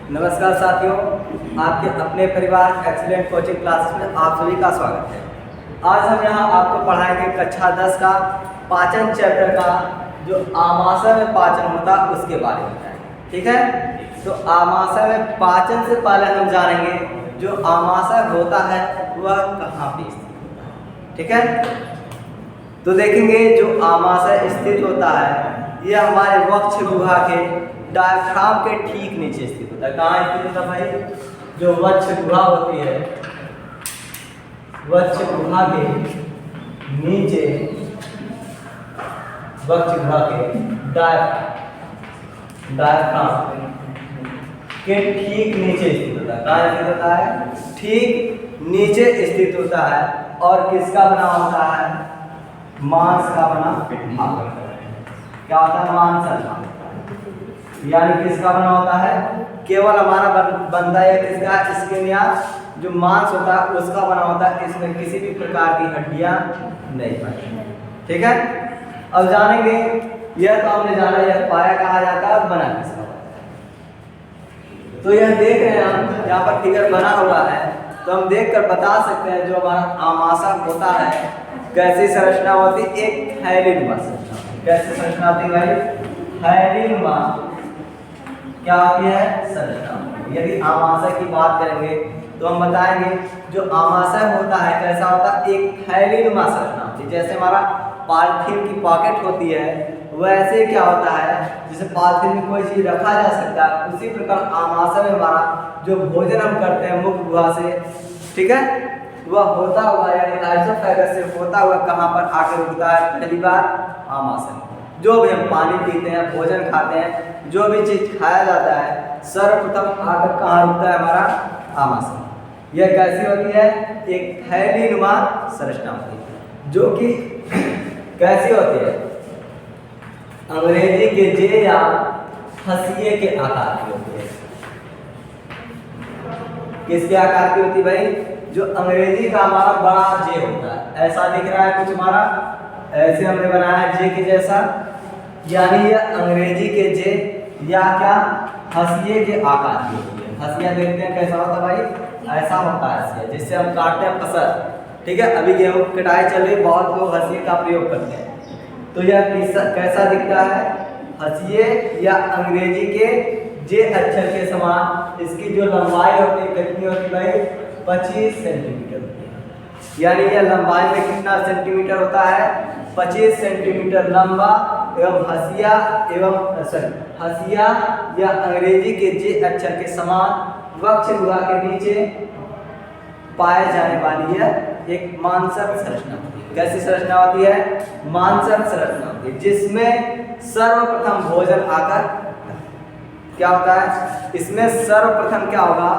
नमस्कार साथियों, आपके अपने परिवार एक्सीलेंट कोचिंग क्लासेस में आप सभी का स्वागत है। आज हम यहाँ आपको पढ़ाएंगे कक्षा 10 का पाचन चैप्टर का जो आमाशय में पाचन होता है उसके बारे में बताएंगे। ठीक है, तो आमाशय में पाचन से पहले हम जानेंगे जो आमाशय होता है वह कहाँ पे स्थित होता है। ठीक है, तो देखेंगे जो आमाशय स्थित होता है यह हमारे वक्ष गुहा के डायफ्राम के ठीक नीचे स्थित होता है। कहाँ स्थित होता है भाई? जो वक्ष गुहा होती है, वक्ष गुहा के नीचे, वक्ष गुहा के डायफ्राम के ठीक नीचे स्थित होता है। कहाँ स्थित होता है? ठीक नीचे स्थित होता है। और किसका बना होता है? मांस का बना होता है। क्या होता है? मांस का, यानी किसका बना होता है? केवल हमारा बनता है किसका? स्किन या जो मांस होता है उसका बना होता है। इसमें किसी भी प्रकार की हड्डियां नहीं पाई। ठीक है, अब जानेंगे। यह तो हमने जाना यह पाया कहा जाता है, बना किसका होता है। तो यह देख रहे हैं हम यहाँ पर फिगर बना हुआ है, तो हम देखकर बता सकते हैं जो हमारा आमाशय होता है कैसी संरचना होती है? एक थैलीनुमा संरचना। कैसी संरचना होती है भाई? थैलीनुमा क्या होती है? संरचना। यदि आमाशय की बात करेंगे तो हम बताएंगे जो आमाशय होता है कैसा होता है? एक थैलीनुमा संरचना होती है। जैसे हमारा पॉलीथीन की पॉकेट होती है वैसे क्या होता है, जैसे पॉलीथीन में कोई चीज रखा जा सकता है, उसी प्रकार आमाशय में हमारा जो भोजन हम करते हैं मुख गुहा से, ठीक है, वह होता हुआ यानी आइसोफेगस से होता हुआ कहाँ पर आकर रुकता है? पहली बार आमाशय। जो भी हम पानी पीते हैं, भोजन खाते हैं, जो भी चीज खाया जाता है सर्वप्रथम आकर कहाँ रुकता है? हमारा आमाशय। यह कैसी होती है? एक थैलीनुमा संरचना होती है, जो कि कैसी होती है? अंग्रेजी के जे या हंसिए के आकार की होती है। किसके आकार की होती है भाई? जो अंग्रेजी का हमारा बड़ा जे होता है, ऐसा दिख रहा है कुछ हमारा, ऐसे हमने बनाया है जे के जैसा, यानी यह अंग्रेजी के जे या क्या हंसिए के आकार की होती है। हंसिया देखते हैं कैसा होता है भाई? ऐसा होता है हंसिया, जिससे हम काटते हैं फसल। ठीक है, अभी गेहूं कटाई चल रही, बहुत लोग हंसिए का प्रयोग करते हैं। तो यह कैसा दिखता है? हंसिए या अंग्रेजी के जे अक्षर के समान। इसकी जो लंबाई होती है कितनी होती है भाई? 25 सेंटीमीटर होती है। यानी यह लंबाई में कितना सेंटीमीटर होता है? 25 सेंटीमीटर लंबा एवं हंसिया या अंग्रेजी के जे अक्षर के समान वक्ष गुहा के नीचे पाए जाने वाली है एक मांसल संरचना होती है। कैसी संरचना होती है? मांसल संरचना होती है, जिसमें सर्वप्रथम भोजन आकर क्या होता है? इसमें सर्वप्रथम क्या होगा?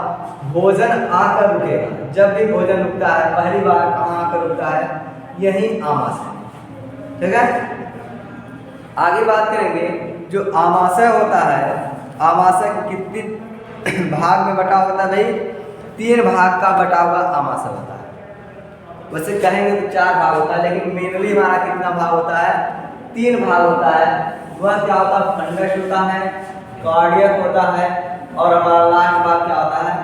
भोजन आकर रुकेगा। जब भी भोजन रुकता है पहली बार कहाँ आकर रुकता है? यही आमाशय। ठीक है, आगे बात करेंगे। जो आमाशय होता है, आमाशय कितनी भाग में बटा होता है भाई? 3 भाग का बटा हुआ आमाशय होता है। वैसे कहेंगे तो 4 भाग होता है, लेकिन मेनली हमारा कितना भाग होता है? 3 भाग होता है। वह क्या होता है? फंडस होता है, कार्डियक होता है, और हमारा लास्ट भाग क्या होता है?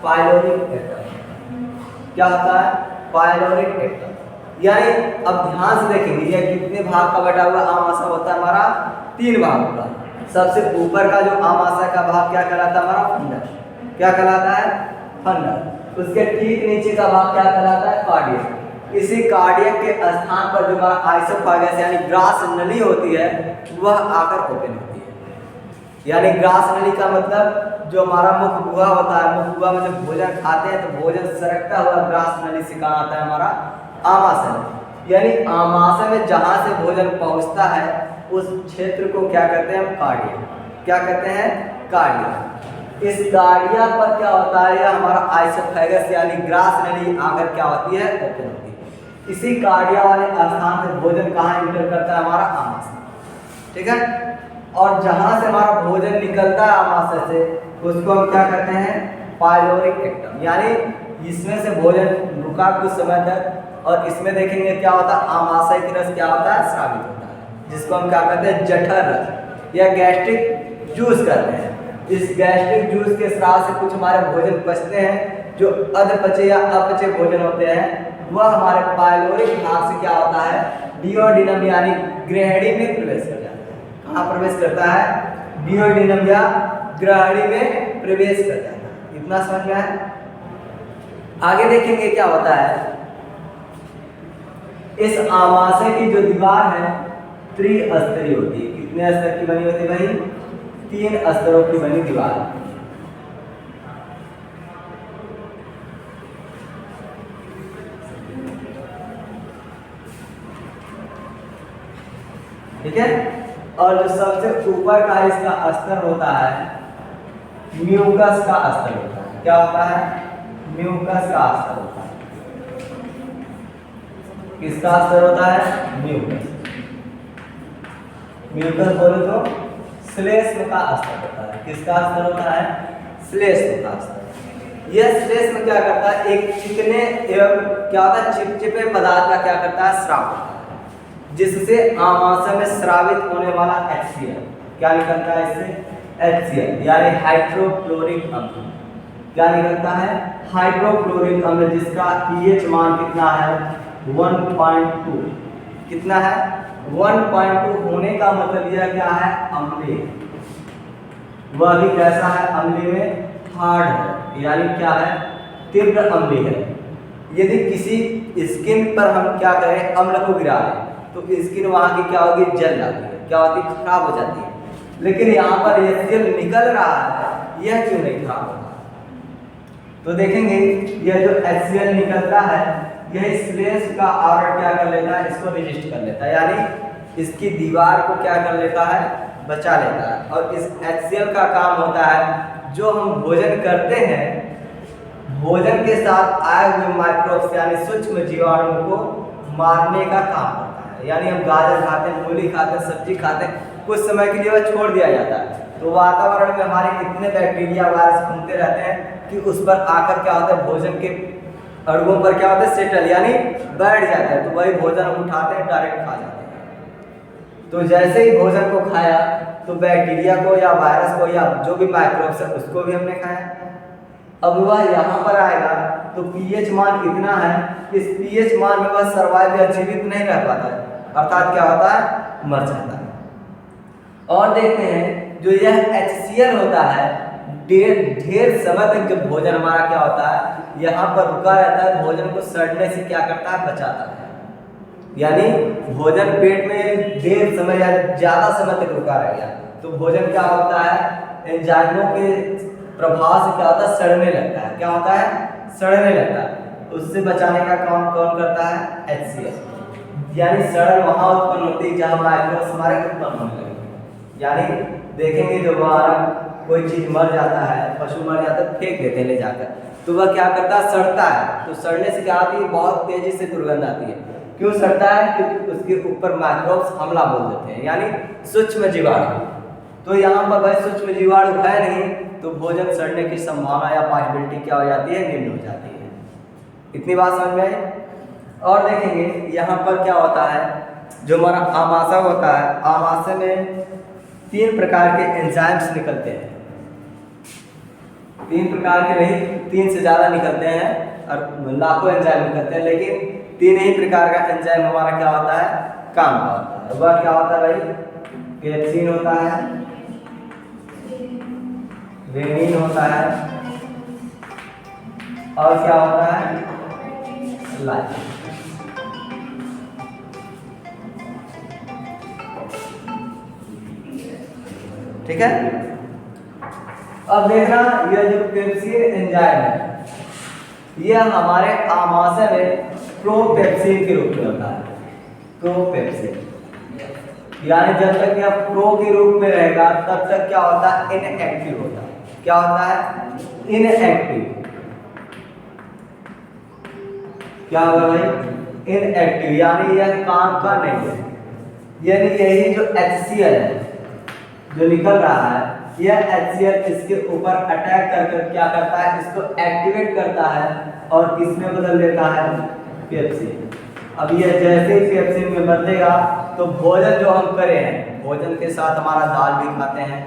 Pyloric rectum. क्या होता है? Pyloric rectum. यानी अब ध्यान से देखेंगे यह कितने भाग का बटा हुआ आमाशय होता है? हमारा 3 भाग का। सबसे ऊपर का जो आमाशय का भाग क्या कहलाता है? हमारा फंडस। क्या कहलाता है? फंडस। उसके ठीक नीचे का भाग क्या कहलाता है? कार्डियक। इसी कार्डियक के स्थान पर जो हमारा आइसोफेगस यानी ग्रास नली होती है वह आकर ओपन होती है। यानी ग्रास नली का मतलब जो हमारा मुख गुहा होता है, मुख गुहा में जब भोजन खाते हैं तो भोजन सरकता हुआ ग्रास नली से कहाँ आता है? हमारा आमाशय। यानी आमाशय में जहां से भोजन पहुंचता है उस क्षेत्र को क्या कहते हैं? कार्डिया। क्या कहते हैं? कार्डिया। इस कार्डिया पर क्या होता है? यह हमारा आइसोफेगस यानी ग्रास नली आकर क्या होती है? ओपन होती है। इसी कार्डिया वाले स्थान से भोजन कहाँ इंटर करता है? हमारा आमाशय। ठीक है, और जहां से हमारा भोजन निकलता है आमाशय से उसको हम क्या कहते हैं? Pyloric rectum. यानी इसमें से भोजन रुका कुछ समय तक, और इसमें देखेंगे क्या होता है? आमाशय की रस क्या होता है? स्रावित होता है, जिसको हम क्या कहते हैं? जठर रस या गैस्ट्रिक जूस कहते हैं। इस गैस्ट्रिक जूस के स्राव से कुछ हमारे भोजन पचते हैं, जो अधपचे या अपचे भोजन होते हैं वह हमारे पाइलोरिक भाग से क्या होता है, डिओडिनम यानी ग्रहणी में प्रवेश कर जाता है। कहाँ प्रवेश करता है? डिओडिनम या ग्रहणी में प्रवेश कर जाता है। इतना समझ में है? आगे देखेंगे क्या होता है। इस आमाशय की जो दीवार है त्रिस्तरीय होती है। कितने स्तर की बनी होती है भाई? 3 स्तरों की बनी दीवार। ठीक है। और जो सबसे ऊपर का इसका स्तर होता है म्यूकस का स्तर होता है। क्या होता है? म्यूकस का स्तर होता है। किसका स्तर होता है? म्यूकस। म्यूकस बोले तो श्लेष्म का स्तर होता है। किसका स्तर होता है? श्लेष्म का स्तर। यह श्लेष्म क्या करता है? एक चिकने एवं क्या होता है, चिपचिपे पदार्थ का क्या करता है? स्राव करता है, जिससे आमाशय में स्रावित होने वाला HCl क्या निकलता है? इससे HCl यानी हाइड्रोक्लोरिक अम्ल। क्या निकलता है? हाइड्रोक्लोरिक अम्ल, जिसका pH मान कितना है? 1.2। कितना है? 1.2 होने का मतलब यह क्या है? अम्लीय। वह भी कैसा है? अम्लीय में हार्ड है, यानी क्या है? तीव्र अम्लीय है। यदि किसी स्किन पर हम क्या करें? अम्ल को गिरा दें तो स्किन वहां की क्या होगी? जल जाती है। क्या होती है? खराब हो जाती है। लेकिन यहाँ पर यह तेल निकल रहा है, यह क्यों नहीं खराब होगा? तो देखेंगे यह जो HCl निकलता है यह श्लेष्म का आवरण क्या कर लेता है? इसको रेजिस्ट कर लेता है, यानी इसकी दीवार को क्या कर लेता है? बचा लेता है। और इस HCl का काम होता है, जो हम भोजन करते हैं, भोजन के साथ आए हुए माइक्रोब्स यानी सूक्ष्म जीवाणुओं को मारने का काम करता है। यानी हम गाजर खाते हैं, मूली खाते हैं, सब्जी खाते हैं, कुछ समय के लिए वह छोड़ दिया जाता है तो वातावरण में हमारे इतने बैक्टीरिया वायरस घूमते रहते हैं कि उस पर आकर क्या होता है? भोजन के अणुओं पर क्या होता है? सेटल यानी बैठ जाते हैं। तो वही भोजन हम उठाते हैं, डायरेक्ट खा जाते हैं। तो जैसे ही भोजन को खाया तो बैक्टीरिया को या वायरस को या जो भी माइक्रोब्स है उसको भी हमने खाया। अब वह यहाँ पर आएगा तो pH मान कितना है? इस pH मान में वह सर्वाइव या जीवित नहीं रह पाता है, अर्थात क्या होता है? मर जाता है। और देखते हैं जो यह HCl होता है, ढेर समय तक जब भोजन हमारा क्या होता है? यहाँ पर रुका रहता है, भोजन को सड़ने से क्या करता है? बचाता है। यानी भोजन पेट में देर समय या ज्यादा समय तक रुका रह गया तो भोजन क्या होता है? एंजाइमों के प्रभाव से क्या होता है? सड़ने लगता है। क्या होता है? सड़ने लगता है। उससे बचाने का काम कौन करता है? HCl। यानी सड़न वहां उत्पन्न होती है जहां माइक्रोब्स हमारे उत्पन्न होने लगे। यानी देखेंगे जो हमारा कोई चीज मर जाता है, पशु मर जाता है, फेंक देते हैं ले जाकर, तो वह क्या करता है? सड़ता है। तो सड़ने से क्या आती है? बहुत तेजी से दुर्गंध आती है। क्यों सड़ता है? क्योंकि उसके ऊपर माइक्रोब्स हमला बोल देते हैं, यानी सूक्ष्म जीवाणु। तो यहाँ पर भाई सूक्ष्म जीवाणु है नहीं तो भोजन सड़ने की संभावना या पॉसिबिलिटी क्या हो जाती है? निम्न हो जाती है। इतनी बात समझ में आई? और देखेंगे यहाँ पर क्या होता है, जो हमारा आमाशय होता है, आमाशय में 3 प्रकार के एंजाइम्स निकलते हैं। 3 प्रकार के नहीं, 3 से ज़्यादा निकलते हैं और लाखों एंजाइम निकलते हैं, लेकिन 3 ही प्रकार का एंजाइम हमारा क्या होता है? काम का होता है। वह क्या होता है भाई? पेप्सिन होता है, रेनिन होता है और क्या होता है? लाइसिन। ठीक है। अब देखना यह जो पेप्सिन एंजाइम है यह हमारे आमाशय में प्रोपेप्सिन के रूप में होता है। प्रोपेप्सिन यानी जब तक यह प्रो के रूप में रहेगा तब तक क्या होता है? इनएक्टिव होता है। क्या होता है? इनएक्टिव। क्या होगा भाई? इनएक्टिव यानी यह काम का नहीं है। यानी यही जो HCl है जो निकल रहा है, यह HCl इसके ऊपर अटैक कर क्या करता है? इसको एक्टिवेट करता है और किसमें बदल देता है? पेप्सिन। अब यह जैसे ही पेप्सिन में बदलेगा तो भोजन जो हम करे हैं, भोजन के साथ हमारा दाल भी खाते हैं,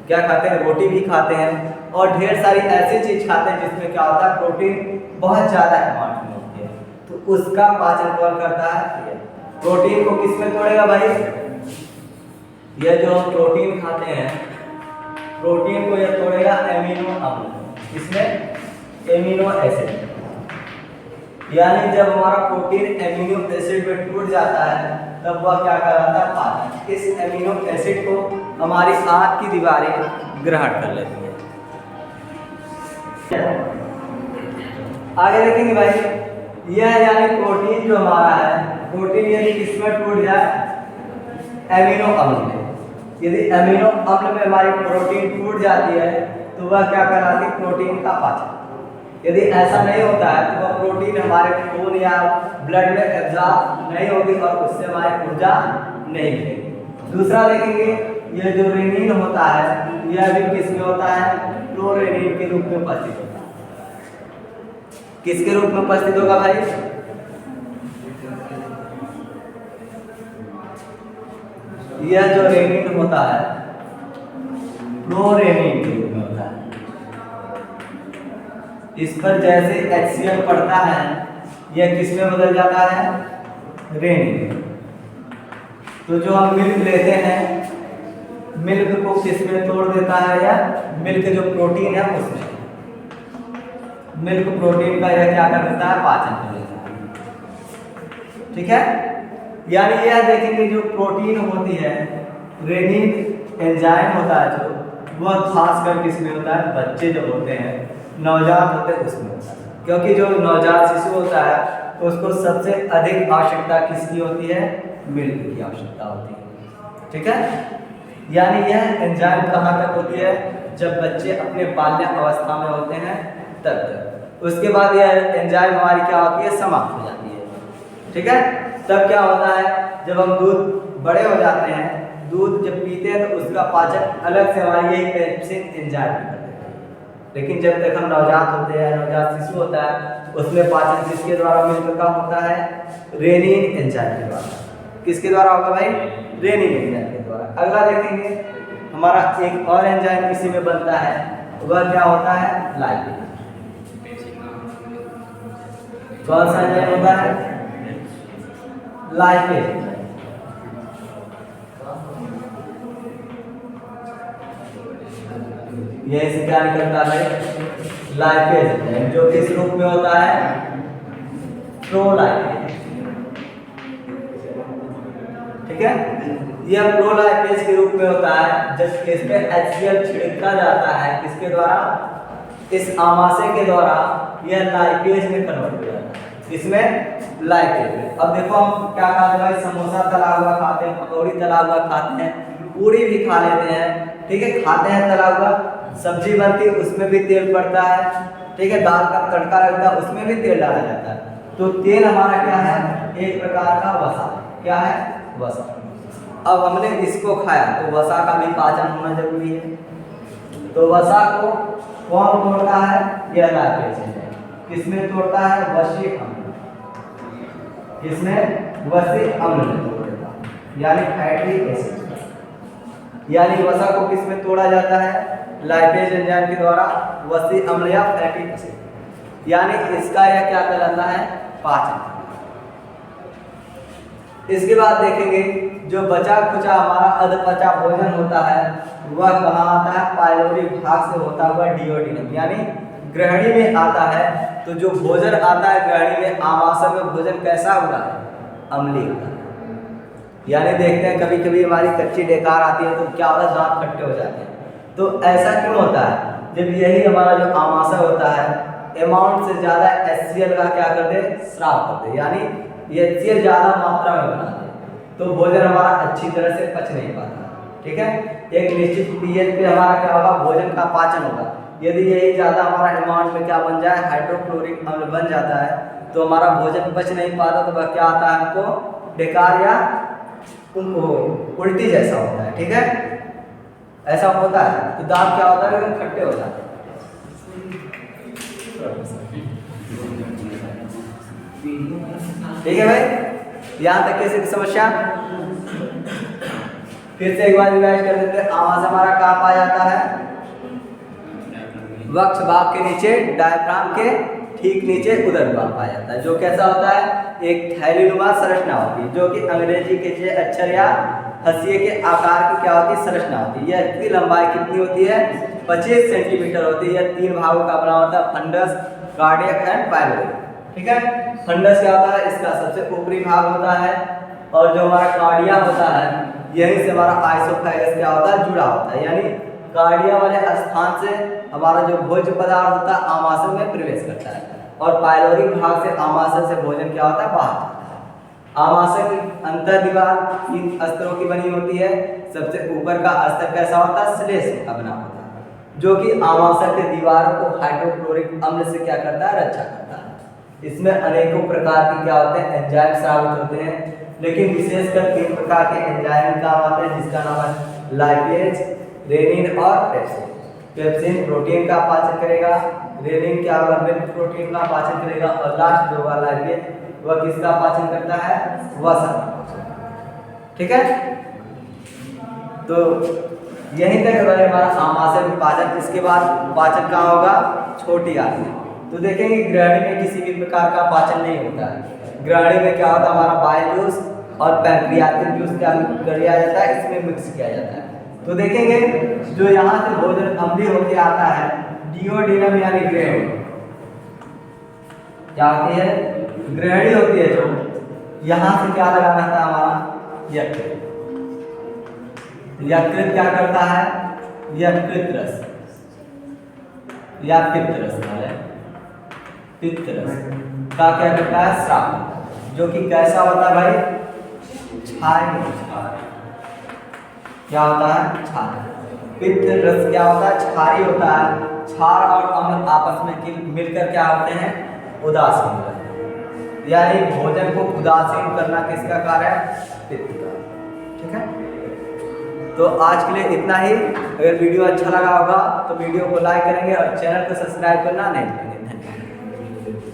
क्या खाते हैं, रोटी भी खाते हैं और ढेर सारी ऐसी चीज खाते हैं जिसमें क्या होता है, प्रोटीन बहुत ज्यादा अमाउंट में होती है, तो उसका पाचन कौन करता है, प्रोटीन को किसमें तोड़ेगा भाई, यह जो हम प्रोटीन खाते हैं, प्रोटीन को यह तोड़ेगा एमिनो अम्ल, इसमें एमिनो एसिड, यानी जब हमारा प्रोटीन एमिनो एसिड में टूट जाता है तब वह क्या कराता है, पाचन। इस एमिनो एसिड को हमारी आंत की दीवारें ग्रहण कर लेती हैं। आगे देखेंगे भाई, यह यानी प्रोटीन जो हमारा है, प्रोटीन यदि किसमें टूट जाए, एमिनो अम्ल में, यदि एमिनो अम्ल में हमारी प्रोटीन टूट जाती है तो वह क्या कराती है, प्रोटीन का पाचन। यदि ऐसा नहीं होता है तो वह प्रोटीन हमारे खून या ब्लड में एब्जॉर्ब नहीं होगी और उससे हमारी ऊर्जा नहीं मिलेगी। दूसरा देखेंगे, यह जो रेनिन होता है यह भी किसमें होता है, प्रोरेनिन के रूप में उपस्थित होता है। किसके रूप में उपस्थित होगा भाई, यह जो रेनिन होता है प्रोरेनिन के रूप में होता है। इस पर जैसे HCl पड़ता है यह किसमें बदल जाता है, रेनिन। तो जो हम मिल्क लेते हैं, मिल्क को किसमें तोड़ देता है, या मिल्क जो प्रोटीन है उसमें, मिल्क प्रोटीन का यह क्या कर देता है, पाचन कर देता है। ठीक है, यानी यह देखेंगे जो प्रोटीन होती है, रेनिन एंजाइम होता है जो, वह खासकर किसमें होता है, बच्चे जो होते हैं, नवजात होते हैं उसमें होता है। क्योंकि जो नवजात शिशु होता है तो उसको सबसे अधिक आवश्यकता किसकी होती है, मिल्क की आवश्यकता होती है। ठीक है, यानी यह एंजाइम कहाँ तक होती है, जब बच्चे अपने बाल्य अवस्था में होते हैं तब तक। उसके बाद यह एंजाइम हमारी क्या होती है, समाप्त हो जाती है। ठीक है, तब क्या होता है, जब हम दूध बड़े हो जाते हैं, दूध जब पीते हैं तो उसका पाचन अलग से हमारी यही पेप्सिन एंजाइम करते हैं। लेकिन जब तक हम नवजात होते हैं, नवजात शिशु होता है, उसमें पाचन किसके द्वारा मिल्क का होता है, रेनिन एंजाइम के द्वारा। किसके द्वारा होगा भाई, रेनिन एंजाइम के द्वारा। अगला देखेंगे, हमारा एक और एंजाइम इसी में बनता है, वह क्या होता है, लाइपेज। कौन सा एंजाइम होता है, लाइपेज। ये इसे क्या करता है, लाइपेज, जो किस रूप में होता है, प्रोलाइपेज। ठीक है, यह प्रोलाइपेज के रूप में होता है जब इसमें HCl छिड़का जाता है, किसके द्वारा, इस आमाशय के द्वारा, यह लाइपेज में कन्वर्ट हो जाता है। इसमें लाइपेज। अब देखो हम क्या खाते हैं, समोसा तला हुआ खाते हैं, पकौड़ी तला हुआ खाते हैं, पूरी भी खा लेते हैं। ठीक है, खाते हैं तला हुआ, सब्जी बनती है उसमें भी तेल पड़ता है। ठीक है, दाल का तड़का लगता है उसमें भी तेल डाला जाता है। तो तेल हमारा क्या है, एक प्रकार का वसा। क्या है, वसा। अब हमने इसको खाया तो वसा का भी पाचन होना जरूरी है। तो वसा को कौन तोड़ता है, यह लाइपेज है। किसमें तोड़ता है, वसी अम्ल। किसमें, वसी अम्ल में तोड़ता है, यानी फैटी एसिड। यानी वसा को किसमें तोड़ा जाता है, लाइपेज एंजाइम के द्वारा, वसी अम्ल या फैटी एसिड। यानी इसका यह क्या कहलाता है, पाचन। इसके बाद देखेंगे जो बचा खुचा हमारा अधपचा भोजन होता है वह कहाँ आता है, पाइलोरी भाग से होता हुआ डिओडिनम, यानी ग्रहणी में आता है। तो जो भोजन आता है ग्रहणी में, आमाशय में भोजन कैसा होगा, अम्लीय होगा। यानी देखते हैं कभी कभी हमारी कच्ची डेकार आती है तो क्या होता है, दांत खट्टे हो जाते हैं। तो ऐसा क्यों होता है, जब यही हमारा जो आमाशय होता है अमाउंट से ज़्यादा HCl का क्या करते, स्राव करते, यानी ये HCl ज़्यादा मात्रा में बनाते हैं, तो भोजन हमारा अच्छी तरह से पच नहीं पाता। ठीक है, एक निश्चित pH पे हमारा क्या होगा, भोजन का पाचन होगा। यदि यही ज़्यादा हमारा अमाउंट में क्या बन जाए, हाइड्रोक्लोरिक अम्ल बन जाता है, तो हमारा भोजन पच नहीं पाता, तो वह क्या आता है, हमको डेकार या उल्टी जैसा होता है। ठीक है, ऐसा होता है, तो दांत क्या होता है, एकदम खट्टे हो जाते हैं। ठीक है भाई, यहाँ तक कैसे समस्या। फिर से एक बार रिवाइज कर देते हैं। आमाशय हमारा कहाँ पाया जाता है? वक्ष भाग के नीचे, डायफ्राम के ठीक नीचे उदर भाग पाया जाता है, जो कैसा होता है? एक थैलीनुमा संरचना होती है, जो कि अंग्रेजी के जे अक्षर या हंसिए के आकार की क्या होती है? संरचना होती है। यह इसकी लंबाई कितनी होती है? 25 सेंटीमीटर होती है। यह 3 भागों का बना होता है, फंडस, कार्डियक एंड पाइलोरिक। ठीक है, फंडस क्या होता है? इसका सबसे ऊपरी भाग होता है, और जो हमारा कार्डिया होता है, यहीं से हमारा आइसोफेगस क्या होता है? जुड़ा होता है। यानी कार्डिया वाले स्थान से हमारा जो भोज्य पदार्थ होता है आमाशय में प्रवेश करता है, और पाइलोरिक भाग से आमाशय से भोजन क्या होता है? बाहर जाता है। आमाशय की अंतर दीवार 3 स्तरों की बनी होती है। सबसे ऊपर का स्तर कैसा होता है? श्लेष्म का बना होता है, जो कि आमाशय के दीवारों को हाइड्रोक्लोरिक अम्ल से क्या करता है? रक्षा करता है। इसमें अनेकों प्रकार के क्या होते हैं? एंजाइम स्रावित होते हैं, लेकिन विशेषकर 3 प्रकार के एंजाइम काम आते हैं, जिसका नाम है लाइपेज, रेनिन और पेप्सिन। पेप्सिन प्रोटीन का पाचन करेगा, रेनिन क्या होगा? मिल्क प्रोटीन का पाचन करेगा, और लास्ट जो होगा लाइपेज, वह किसका पाचन करता है? वसा। ठीक है, तो यहीं तक हमारा आमाशय में पाचन। इसके बाद पाचन कहाँ होगा? छोटी आंत। तो देखेंगे ग्रहणी में किसी भी प्रकार का पाचन नहीं होता है। ग्रहणी में क्या होता है? हमारा बाइल जूस और पैंक्रियाटिक जूस क्या किया जाता है? इसमें मिक्स किया जाता है। तो देखेंगे जो यहाँ से भोजन अम्लीय होकर आता है, डिओडिनम यानी ग्रहणी क्या होती है? ग्रहणी होती है। जो यहाँ से क्या लगाना था? हमारा यकृत। यकृत क्या करता है? यकृत रस या पित्तरस का क्या करता है? स्राव, जो कि कैसा होता है भाई? क्षारीय। क्या होता है? क्षार। पित्त रस क्या होता है? क्षारीय होता है। क्षार और अम्ल आपस में मिलकर क्या होते हैं? उदासीन। यानी भोजन को उदासीन करना किसका कार्य है? पित्त का। ठीक है, तो आज के लिए इतना ही। अगर वीडियो अच्छा लगा होगा तो वीडियो को लाइक करेंगे और चैनल को सब्सक्राइब करना नहीं भूलेंगे। धन्यवाद।